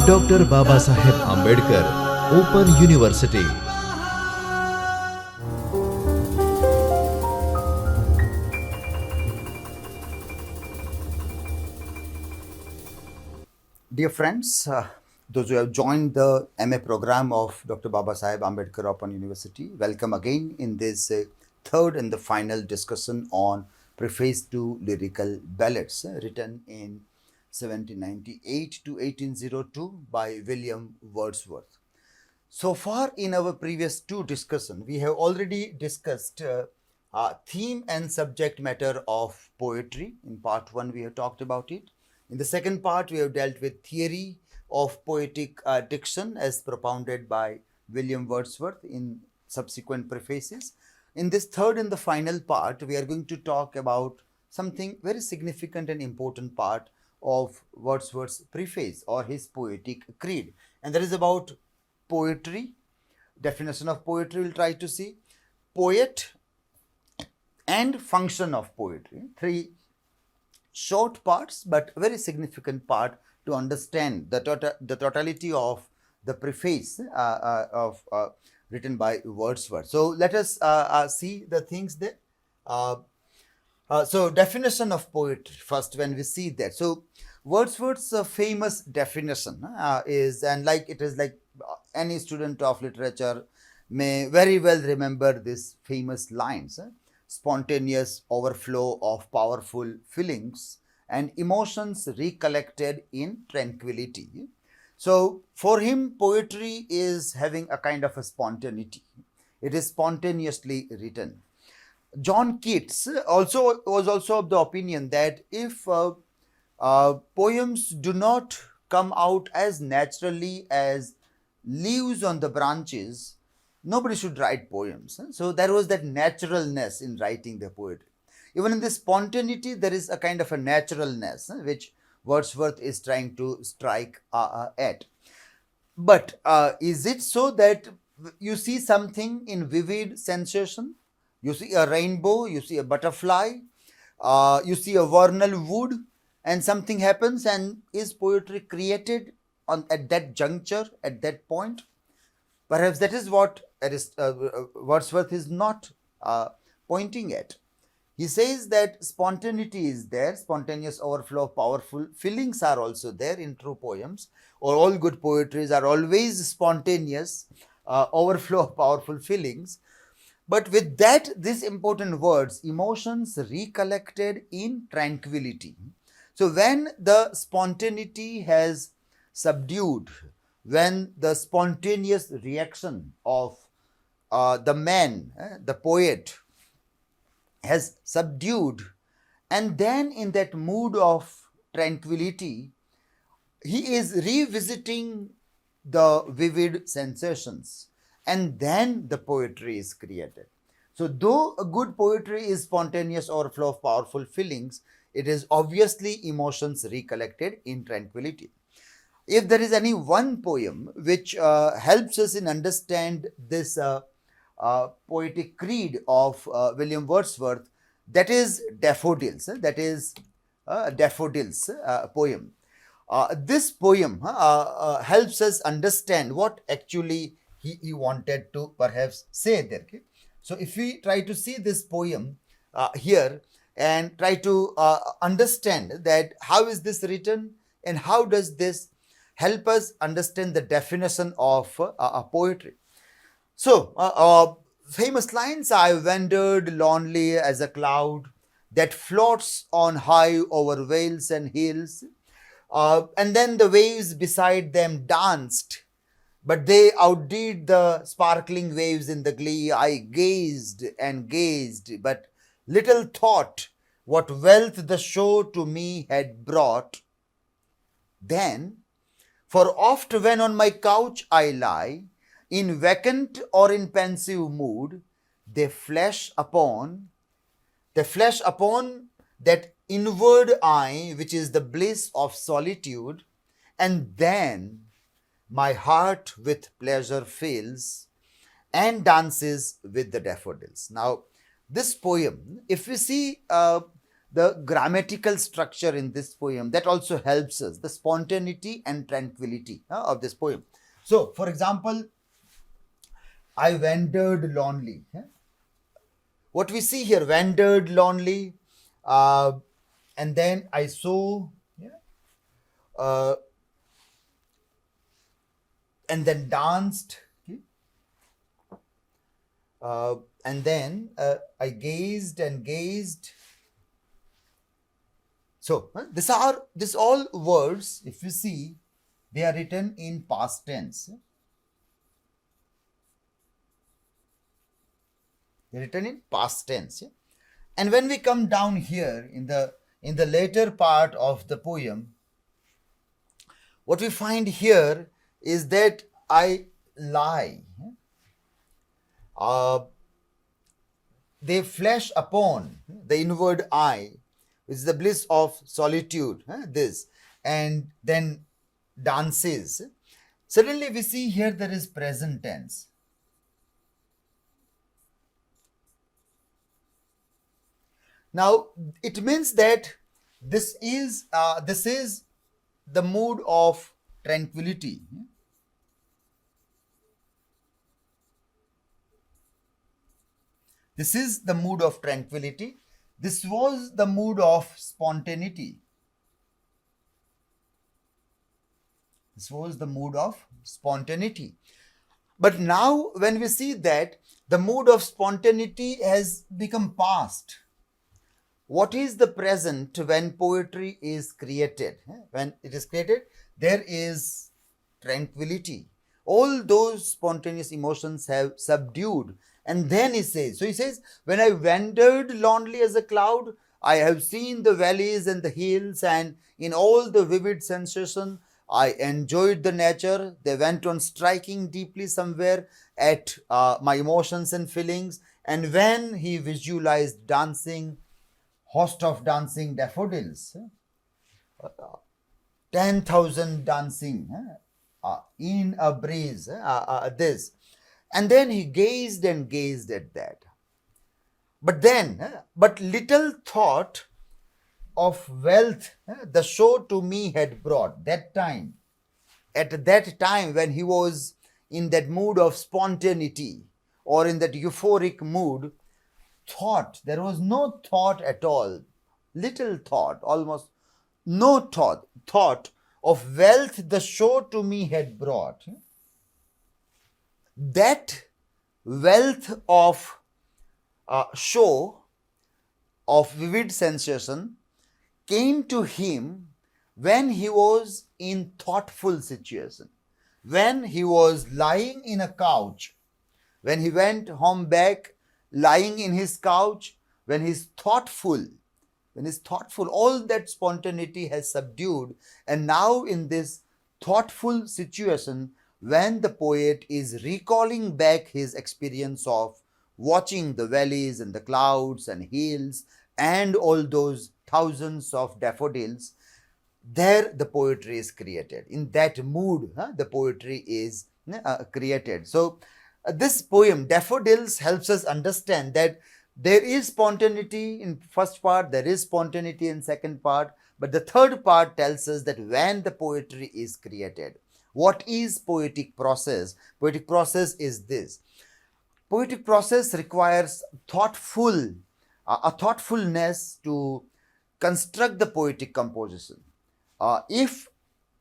Dr. Babasaheb Ambedkar, Open University. Dear friends, those who have joined the MA program of Dr. Babasaheb Ambedkar Open University, welcome again in this third and the final discussion on Preface to Lyrical Ballads, written in 1798 to 1802 by William Wordsworth. So far in our previous two discussions, we have already discussed theme and subject matter of poetry. In part 1, we have talked about it. In the second part, we have dealt with theory of poetic diction as propounded by William Wordsworth in subsequent prefaces. In this third and the final part, we are going to talk about something very significant and important part of Wordsworth's preface or his poetic creed, and that is about poetry. Definition of poetry we'll try to see, poet, and function of poetry. Three short parts but very significant part to understand the totality of the preface written by Wordsworth. So let us see the things there. So definition of poetry first when we see that. So Wordsworth's famous definition is, and like it is like any student of literature may very well remember this famous lines, spontaneous overflow of powerful feelings and emotions recollected in tranquility. So for him, poetry is having a kind of a spontaneity. It is spontaneously written. John Keats was also of the opinion that if poems do not come out as naturally as leaves on the branches, nobody should write poems. So there was that naturalness in writing the poetry. Even in this spontaneity, there is a kind of a naturalness which Wordsworth is trying to strike at. But is it so that you see something in vivid sensation? You see a rainbow, you see a butterfly, you see a vernal wood, and something happens, and is poetry created at that juncture, at that point? Perhaps that is what Wordsworth is not pointing at. He says that spontaneity is there, spontaneous overflow of powerful feelings are also there in true poems, or all good poetries are always spontaneous, overflow of powerful feelings. But with that, these important words, emotions recollected in tranquility. So when the spontaneity has subdued, when the spontaneous reaction of the man, the poet, has subdued, and then in that mood of tranquility, he is revisiting the vivid sensations, and then the poetry is created. So though a good poetry is spontaneous overflow of powerful feelings, it is obviously emotions recollected in tranquility. If there is any one poem which helps us in understand this poetic creed of William Wordsworth, that is Daffodils. That is Daffodils poem. This poem helps us understand what actually he wanted to perhaps say there. Okay? So if we try to see this poem here and try to understand that how is this written and how does this help us understand the definition of poetry. So famous lines, I wandered lonely as a cloud that floats on high over vales and hills, and then the waves beside them danced, but they outdid the sparkling waves in the glee. I gazed and gazed, but little thought what wealth the show to me had brought. Then, for oft when on my couch I lie, in vacant or in pensive mood, they flash upon that inward eye which is the bliss of solitude, and then my heart with pleasure fills and dances with the daffodils. Now, this poem, if we see the grammatical structure in this poem that also helps us, the spontaneity and tranquility of this poem. So, for example, I wandered lonely. What we see here, wandered lonely, and then I saw, uh, and then danced, and then I gazed and gazed. So this all words, if you see, they are written in past tense. They're written in past tense. And when we come down here in the later part of the poem, what we find here is that I lie. They flash upon the inward eye, which is the bliss of solitude, this, and then dances. Suddenly we see here there is present tense. Now it means that this is the mood of tranquility. This is the mood of tranquility. This was the mood of spontaneity. This was the mood of spontaneity. But now when we see that the mood of spontaneity has become past, what is the present when poetry is created? When it is created, there is tranquility. All those spontaneous emotions have subdued. And then he says, when I wandered lonely as a cloud, I have seen the valleys and the hills, and in all the vivid sensation, I enjoyed the nature. They went on striking deeply somewhere at my emotions and feelings. And when he visualized dancing, host of dancing daffodils, 10,000 dancing in a breeze, this. And then he gazed and gazed at that. But little thought of wealth the show to me had brought that time. At that time when he was in that mood of spontaneity or in that euphoric mood, there was no thought at all. Little thought, almost no thought of wealth the show to me had brought. That wealth of show, of vivid sensation, came to him when he was in thoughtful situation, when he was lying in a couch, when he went home back, lying in his couch, when he's thoughtful, all that spontaneity has subdued, and now in this thoughtful situation, when the poet is recalling back his experience of watching the valleys and the clouds and hills and all those thousands of daffodils, there the poetry is created. In that mood, the poetry is created. So this poem, Daffodils, helps us understand that there is spontaneity in first part, there is spontaneity in second part, but the third part tells us that when the poetry is created. What is poetic process? Poetic process is this. Poetic process requires a thoughtfulness to construct the poetic composition. If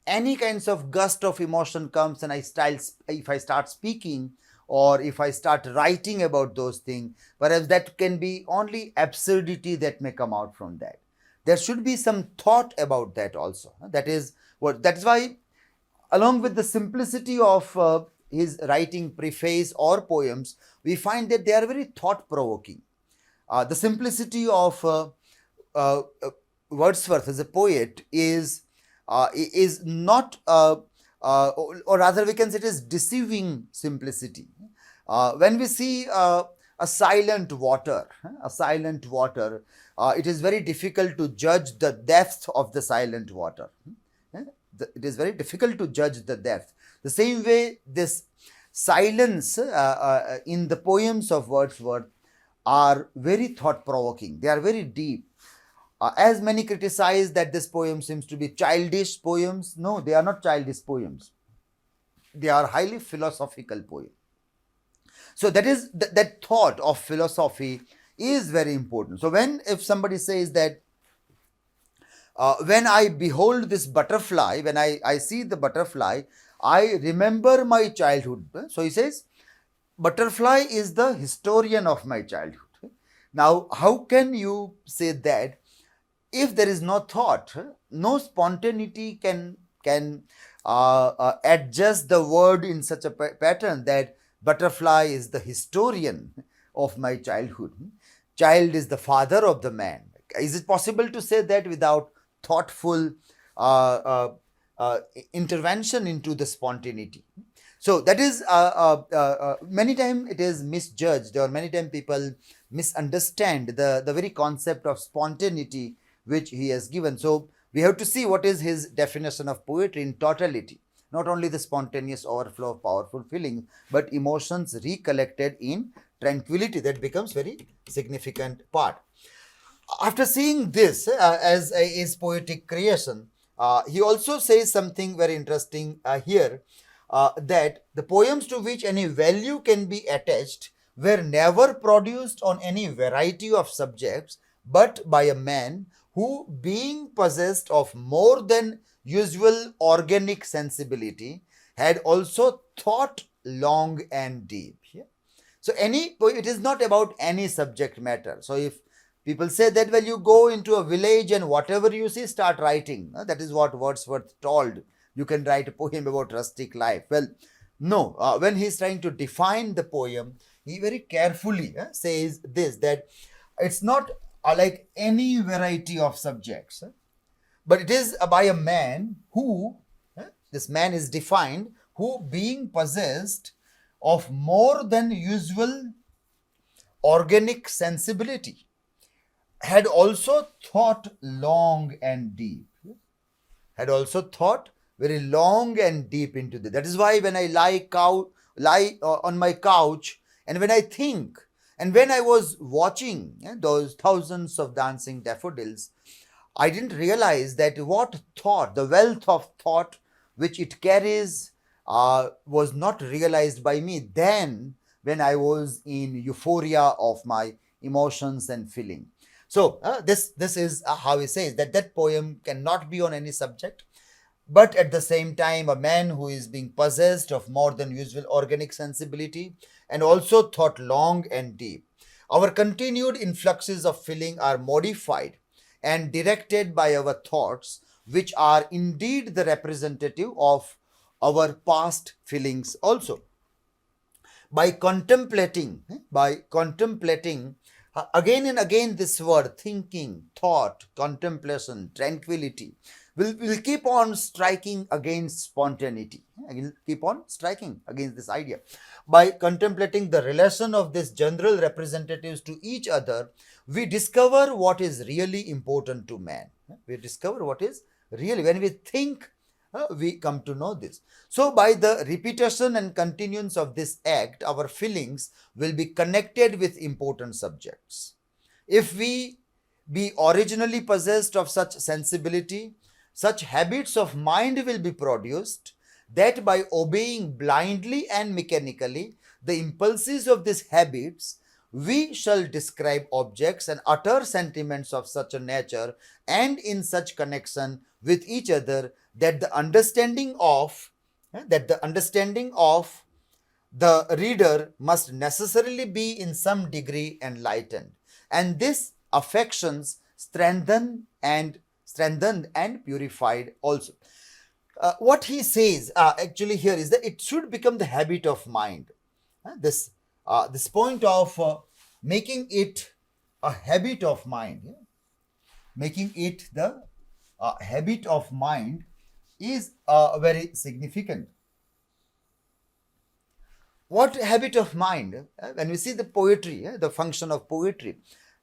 any kinds of gust of emotion comes and if I start speaking or if I start writing about those things, perhaps that can be only absurdity that may come out from that. There should be some thought about that also. That is why, along with the simplicity of his writing preface or poems, we find that they are very thought-provoking. The simplicity of Wordsworth as a poet is not, or rather we can say it is deceiving simplicity. When we see a silent water, it is very difficult to judge the depth of the silent water. It is very difficult to judge the depth. The same way, this silence in the poems of Wordsworth are very thought-provoking. They are very deep. As many criticize that this poem seems to be childish poems, no, they are not childish poems. They are highly philosophical poems. So that is that thought of philosophy is very important. So if somebody says that when I behold this butterfly, when I see the butterfly, I remember my childhood. So he says, butterfly is the historian of my childhood. Now, how can you say that if there is no thought, no spontaneity can adjust the word in such a pattern that butterfly is the historian of my childhood. Child is the father of the man. Is it possible to say that without thoughtful intervention into the spontaneity? So that is many times it is misjudged, or many times people misunderstand the very concept of spontaneity which he has given. So we have to see what is his definition of poetry in totality. Not only the spontaneous overflow of powerful feeling, but emotions recollected in tranquility. That becomes very significant part. After seeing this as his poetic creation, he also says something very interesting here, that the poems to which any value can be attached were never produced on any variety of subjects, but by a man who, being possessed of more than usual organic sensibility, had also thought long and deep. Yeah? So it is not about any subject matter. So if people say that, well, you go into a village and whatever you see, start writing. That is what Wordsworth told. You can write a poem about rustic life. Well, no. When he's trying to define the poem, he very carefully says this, that it's not like any variety of subjects, but it is by a man who, this man is defined, who, being possessed of more than usual organic sensibility, had also thought long and deep. Had also thought very long and deep into this. That is why when I lie on my couch, and when I think, and when I was watching those thousands of dancing daffodils, I didn't realize that what thought, the wealth of thought which it carries, was not realized by me then when I was in euphoria of my emotions and feeling. So this is how he says that poem cannot be on any subject, but at the same time a man who is being possessed of more than usual organic sensibility and also thought long and deep. Our continued influxes of feeling are modified and directed by our thoughts, which are indeed the representative of our past feelings also. By contemplating again and again this word, thinking, thought, contemplation, tranquility, will keep on striking against spontaneity. Will keep on striking against this idea. By contemplating the relation of these general representatives to each other, we discover what is really important to man. We discover what is really, when we think, we come to know this. So by the repetition and continuance of this act, our feelings will be connected with important subjects. If we be originally possessed of such sensibility, such habits of mind will be produced, that by obeying blindly and mechanically the impulses of these habits, we shall describe objects and utter sentiments of such a nature and in such connection with each other that the understanding of the reader must necessarily be in some degree enlightened, and this affections strengthened and purified also. What he says actually here is that it should become the habit of mind. This point of making it a habit of mind, making it the habit of mind is very significant. What habit of mind? When we see the poetry, the function of poetry,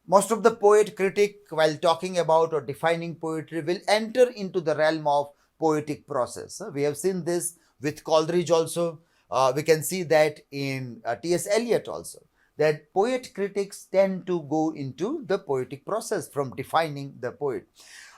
most of the poet critic, while talking about or defining poetry, will enter into the realm of poetic process. We have seen this with Coleridge also. We can see that in T.S. Eliot also. that poet critics tend to go into the poetic process from defining the poet.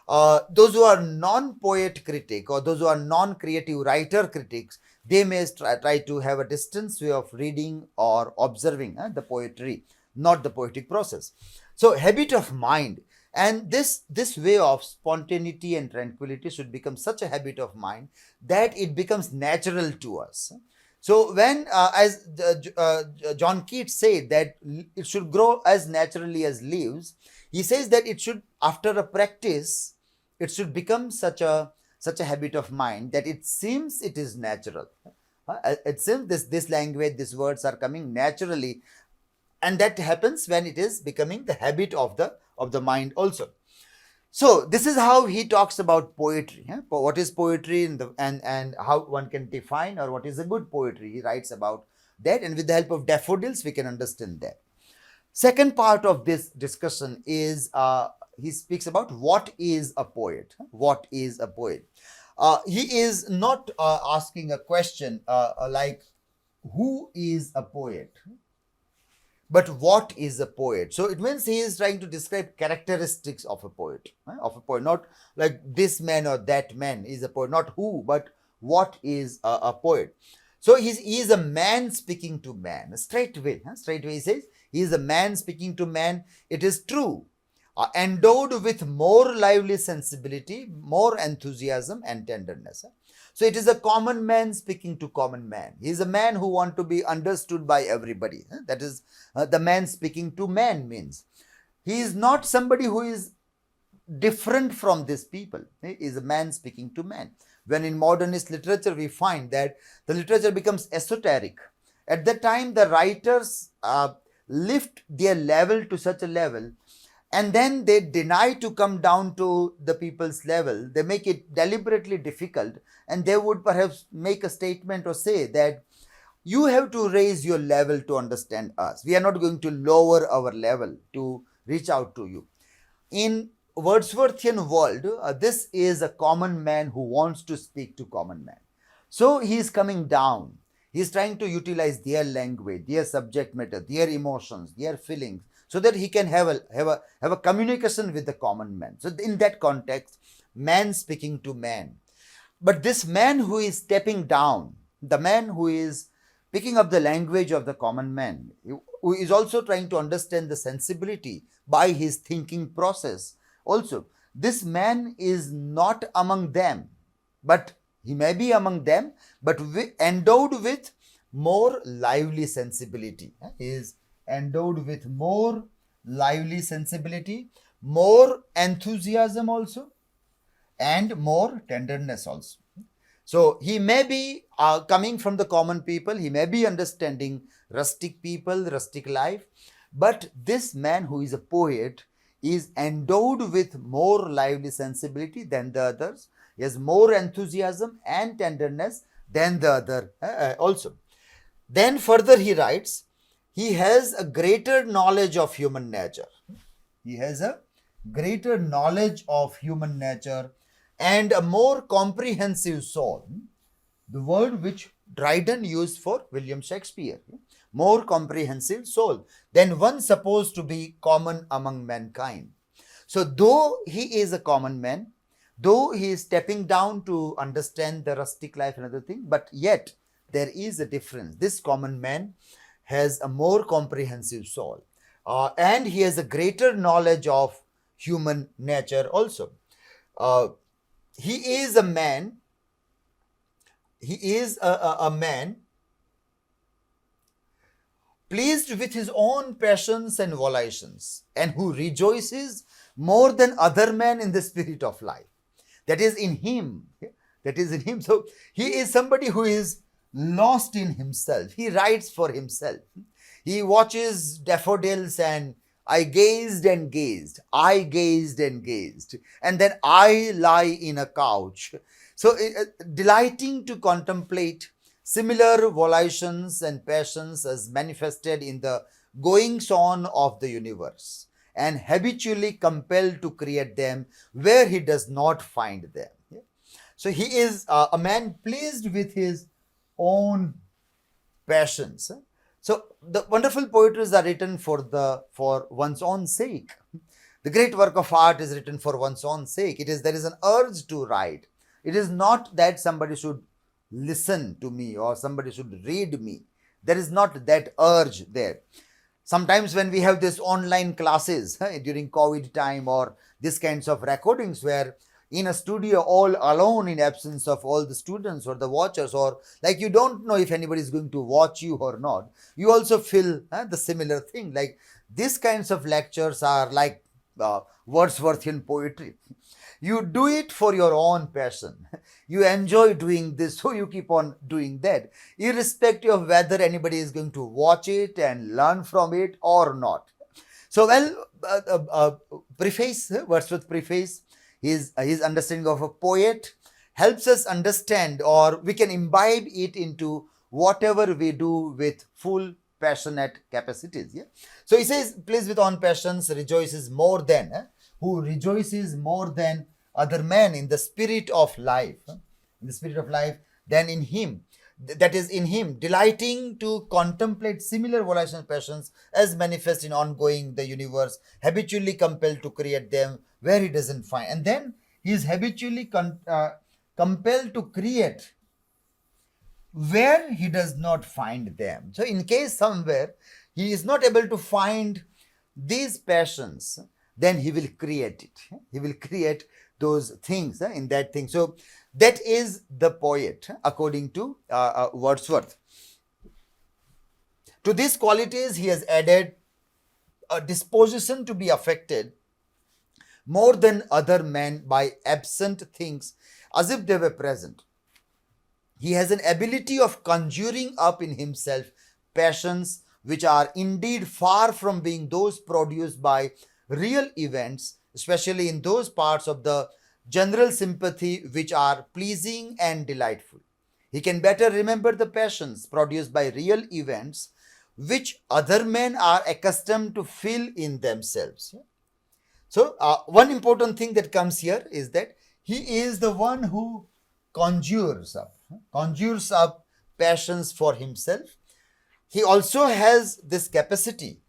Those who are non-poet critic or those who are non-creative writer critics, they may try to have a distance way of reading or observing the poetry, not the poetic process. So habit of mind, and this way of spontaneity and tranquility should become such a habit of mind that it becomes natural to us. So when, as John Keats said that it should grow as naturally as leaves, he says that it should, after a practice, it should become such a habit of mind that it seems it is natural. It seems this language, these words are coming naturally, and that happens when it is becoming the habit of the mind also. So this is how he talks about poetry. What is poetry and how one can define, or what is a good poetry. He writes about that, and with the help of daffodils we can understand that. Second part of this discussion is he speaks about what is a poet. What is a poet? He is not asking a question like who is a poet, but what is a poet. So it means he is trying to describe characteristics of a poet, not like this man or that man is a poet, not who, but what is a poet. So he is a man speaking to man, straightway he says he is a man speaking to man. It is true, endowed with more lively sensibility, more enthusiasm and tenderness. So it is a common man speaking to common man. He is a man who wants to be understood by everybody. That is the man speaking to man means. He is not somebody who is different from these people. He is a man speaking to man. When in modernist literature we find that the literature becomes esoteric. At that time the writers lift their level to such a level, and then they deny to come down to the people's level. They make it deliberately difficult, and they would perhaps make a statement or say that you have to raise your level to understand us. We are not going to lower our level to reach out to you. In Wordsworthian world, this is a common man who wants to speak to common man. So he is coming down. He is trying to utilize their language, their subject matter, their emotions, their feelings, so that he can have a communication with the common man. So in that context, man speaking to man. But this man who is stepping down, the man who is picking up the language of the common man, who is also trying to understand the sensibility by his thinking process. Also, this man is not among them, but he may be among them, but endowed with more lively sensibility. He is endowed with more lively sensibility, more enthusiasm also, and more tenderness also. So he may be coming from the common people, he may be understanding rustic people, rustic life, but this man who is a poet is endowed with more lively sensibility than the others. He has more enthusiasm and tenderness than the other also. Then further he writes, he has a greater knowledge of human nature. He has a greater knowledge of human nature and a more comprehensive soul. The word which Dryden used for William Shakespeare. More comprehensive soul than one supposed to be common among mankind. So though he is a common man, though he is stepping down to understand the rustic life and other thing, but yet there is a difference. This common man has a more comprehensive soul, and he has a greater knowledge of human nature also. He is a man, he is a man pleased with his own passions and volitions, and who rejoices more than other men in the spirit of life. That is in him. That is in him. So he is somebody who is lost in himself. He writes for himself. He watches daffodils and I gazed and gazed. I gazed and gazed. And then I lie in a couch. So delighting to contemplate similar volitions and passions as manifested in the goings on of the universe, and habitually compelled to create them where he does not find them. So he is a man pleased with his own passions. So the wonderful poetries are written for one's own sake. The great work of art is written for one's own sake. There is an urge to write. It is not that somebody should listen to me or somebody should read me. There is not that urge there. Sometimes when we have this online classes during COVID time or these kinds of recordings where in a studio all alone in absence of all the students or the watchers, or like you don't know if anybody is going to watch you or not, you also feel the similar thing. Like these kinds of lectures are like Wordsworthian poetry. You do it for your own passion. You enjoy doing this, so you keep on doing that, irrespective of whether anybody is going to watch it and learn from it or not. So, Preface, Wordsworth Preface, his understanding of a poet helps us understand, or we can imbibe it into whatever we do with full passionate capacities. Yeah. So he says, pleased with own passions, rejoices more than, who rejoices more than other men in the spirit of life, in the spirit of life, than in him. That is in him, delighting to contemplate similar volitional passions as manifest in ongoing the universe, habitually compelled to create them where he doesn't find. And then he is habitually compelled to create where he does not find them. So in case somewhere he is not able to find these passions, then he will create it. He will create those things in that thing. So that is the poet according to Wordsworth. To these qualities he has added a disposition to be affected more than other men by absent things as if they were present. He has an ability of conjuring up in himself passions which are indeed far from being those produced by real events, especially in those parts of the general sympathy which are pleasing and delightful. He can better remember the passions produced by real events which other men are accustomed to feel in themselves. So, one important thing that comes here is that he is the one who conjures up passions for himself. He also has this capacity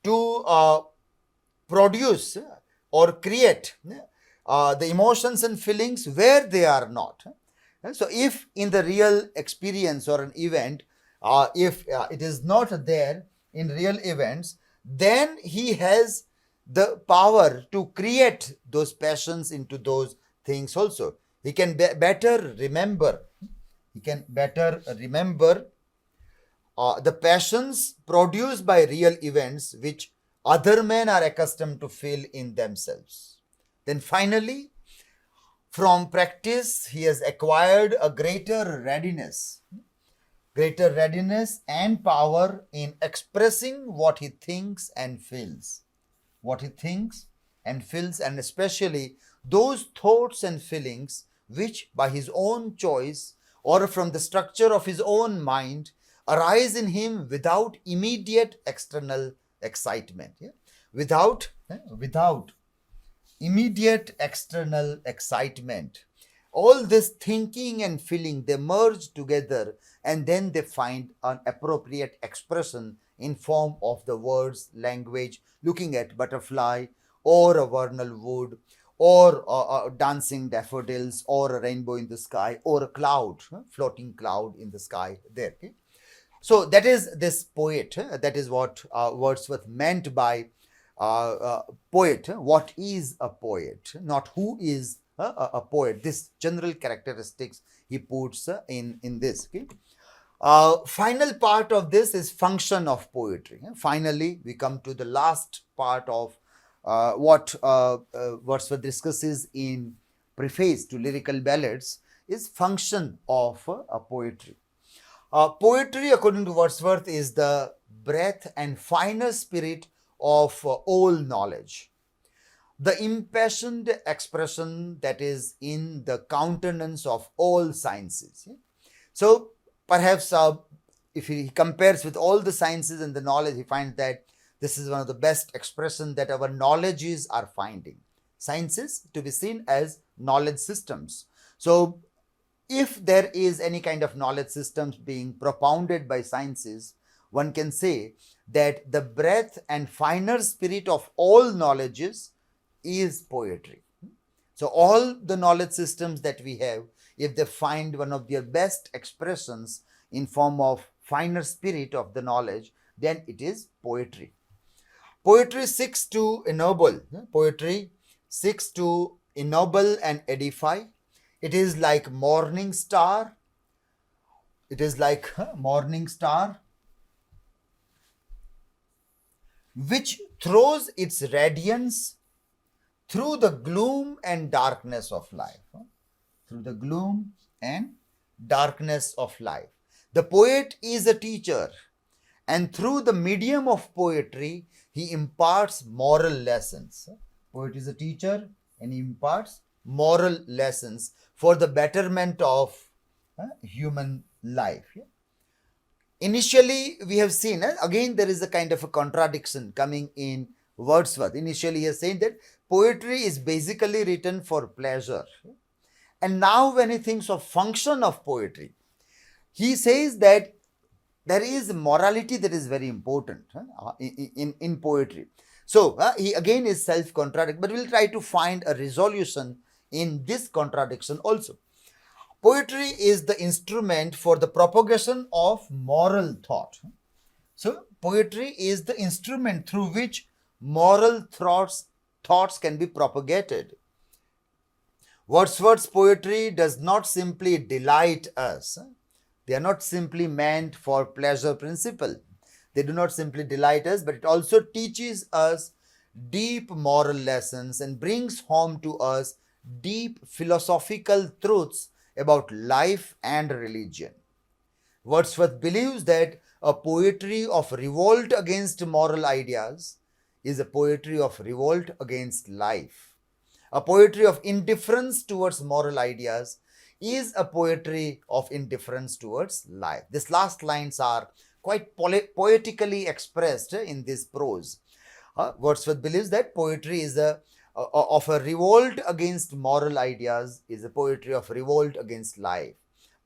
to produce or create the emotions and feelings where they are not. So if in the real experience or an event, if it is not there in real events, then he has the power to create those passions into those things also. He can better remember. He can better remember the passions produced by real events which other men are accustomed to feel in themselves. Then finally, from practice, he has acquired a greater readiness and power in expressing what he thinks and feels. And especially those thoughts and feelings which by his own choice or from the structure of his own mind arise in him without immediate external excitement. Yeah? Without immediate external excitement. All this thinking and feeling, they merge together and then they find an appropriate expression in form of the words, language, looking at butterfly or a vernal wood or dancing daffodils or a rainbow in the sky or a cloud, floating cloud in the sky there. Okay? So that is this poet. That is what Wordsworth meant by poet. What is a poet? Not who is a poet. This general characteristics he puts in this. Okay? Final part of this is function of poetry. Finally, we come to the last part of what Wordsworth discusses in Preface to Lyrical Ballads is function of poetry. Poetry, according to Wordsworth, is the breath and finer spirit of all knowledge, the impassioned expression that is in the countenance of all sciences. So, perhaps if he compares with all the sciences and the knowledge, he finds that this is one of the best expressions that our knowledges are finding. Sciences to be seen as knowledge systems. So, if there is any kind of knowledge systems being propounded by sciences, one can say that the breadth and finer spirit of all knowledges is poetry. So all the knowledge systems that we have, if they find one of their best expressions in form of finer spirit of the knowledge, then it is poetry. Poetry seeks to ennoble. Poetry seeks to ennoble and edify. It is like morning star. It is like morning star which throws its radiance through the gloom and darkness of life. Through the gloom and darkness of life. The poet is a teacher, and through the medium of poetry, he imparts moral lessons. Poet is a teacher and he imparts moral lessons for the betterment of human life. Initially, we have seen, again, there is a kind of a contradiction coming in Wordsworth. Initially, he is saying that poetry is basically written for pleasure. And now, when he thinks of function of poetry, he says that there is morality that is very important in poetry. So, he again is self-contradict, but we'll try to find a resolution in this contradiction also. Poetry is the instrument for the propagation of moral thought. So, poetry is the instrument through which moral thoughts can be propagated. Wordsworth's poetry does not simply delight us. They are not simply meant for pleasure principle. They do not simply delight us, but it also teaches us deep moral lessons and brings home to us deep philosophical truths about life and religion. Wordsworth believes that a poetry of revolt against moral ideas is a poetry of revolt against life. A poetry of indifference towards moral ideas is a poetry of indifference towards life. These last lines are quite poetically expressed in this prose. Wordsworth believes that poetry is of a revolt against moral ideas is a poetry of revolt against life.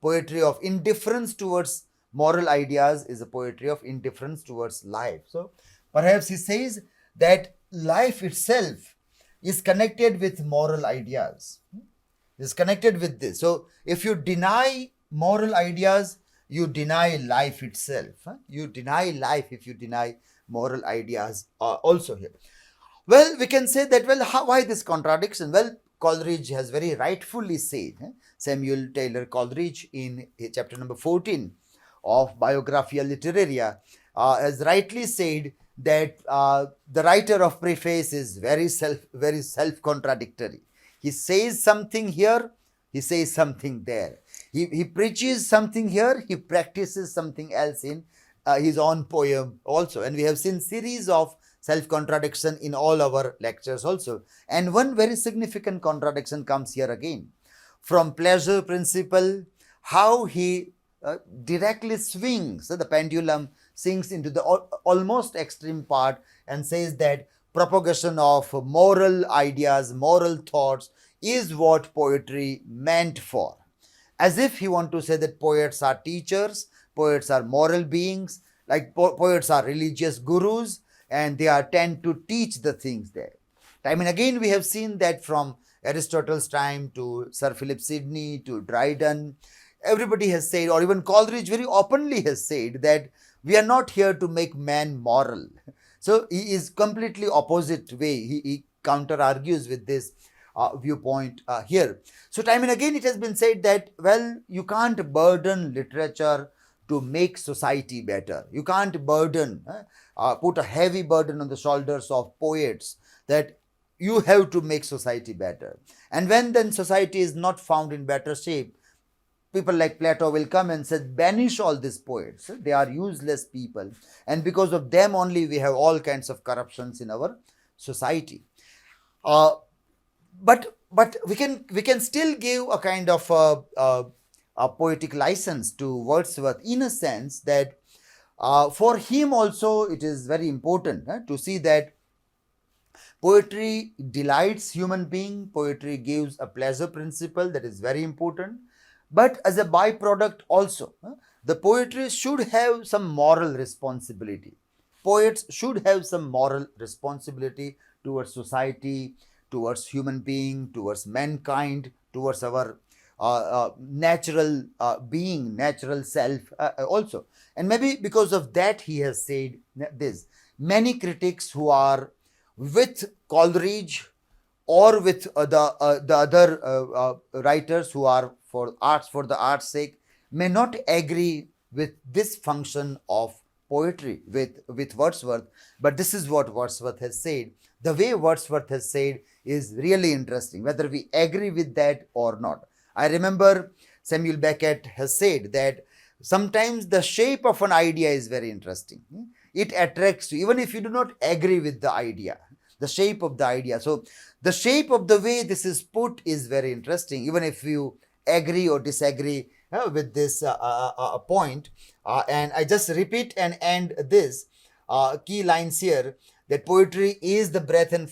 Poetry of indifference towards moral ideas is a poetry of indifference towards life. So perhaps he says that life itself is connected with moral ideas. Is connected with this. So if you deny moral ideas, you deny life itself. You deny life if you deny moral ideas also here. Well, we can say that, well, why this contradiction? Well, Coleridge has very rightfully said, Samuel Taylor Coleridge in chapter number 14 of Biographia Literaria has rightly said that the writer of Preface is very self-contradictory. He says something here, he says something there. He preaches something here, he practices something else in his own poem also. And we have seen series of self-contradiction in all our lectures also. And one very significant contradiction comes here again. From pleasure principle, how he directly swings, the pendulum sinks into the almost extreme part and says that propagation of moral ideas, moral thoughts is what poetry meant for. As if he want to say that poets are teachers, poets are moral beings, like poets are religious gurus, and they tend to teach the things there. I mean, again, we have seen that from Aristotle's time to Sir Philip Sidney to Dryden, everybody has said, or even Coleridge very openly has said that we are not here to make man moral. So he is completely opposite way. He counter argues with this viewpoint here. So time and again it has been said that, well, you can't burden literature to make society better. You can't burden, put a heavy burden on the shoulders of poets that you have to make society better. And when then society is not found in better shape, people like Plato will come and say, banish all these poets. They are useless people. And because of them only we have all kinds of corruptions in our society. But we can still give a kind of a poetic license to Wordsworth in a sense that for him also it is very important to see that poetry delights human being, poetry gives a pleasure principle that is very important. But as a byproduct also, the poetry should have some moral responsibility. Poets should have some moral responsibility towards society, towards human being, towards mankind, towards our natural being, natural self also. And maybe because of that, he has said this. Many critics who are with Coleridge or with the other writers who are for the art's sake may not agree with this function of poetry with Wordsworth, but this is what Wordsworth has said. The way Wordsworth has said is really interesting, whether we agree with that or not. I remember Samuel Beckett has said that sometimes the shape of an idea is very interesting. It attracts you, even if you do not agree with the idea, the shape of the idea. So the shape of the way this is put is very interesting, even if you agree or disagree with this point. And I just repeat and end this key lines here, that poetry is the breath and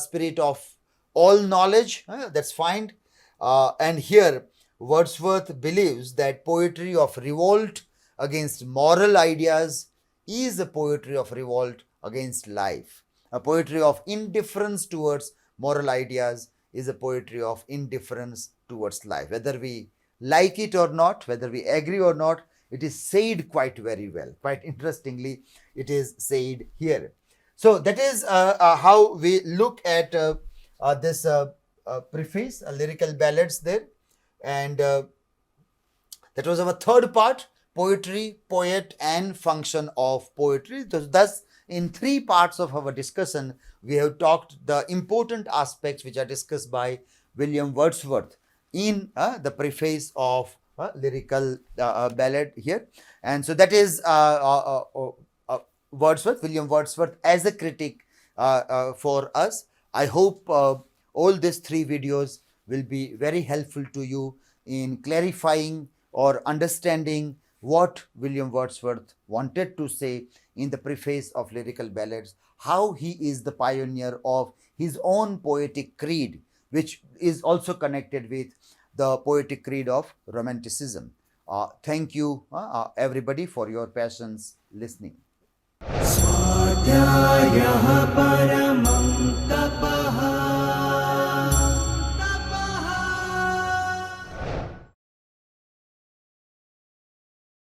spirit of all knowledge. That's fine. And here Wordsworth believes that poetry of revolt against moral ideas is a poetry of revolt against life. A poetry of indifference towards moral ideas is a poetry of indifference towards life. Whether we like it or not, whether we agree or not, it is said quite very well. Quite interestingly, it is said here. So that is how we look at this preface, lyrical ballads there. And that was our third part, poetry, poet, and function of poetry. Thus, in three parts of our discussion, we have talked the important aspects which are discussed by William Wordsworth in the preface of lyrical ballad here. And so that is Wordsworth, William Wordsworth as a critic for us. I hope all these three videos will be very helpful to you in clarifying or understanding what William Wordsworth wanted to say in the preface of Lyrical Ballads, how he is the pioneer of his own poetic creed, which is also connected with the poetic creed of Romanticism. Thank you, everybody, for your patience listening. स्वाध्यायः परमम्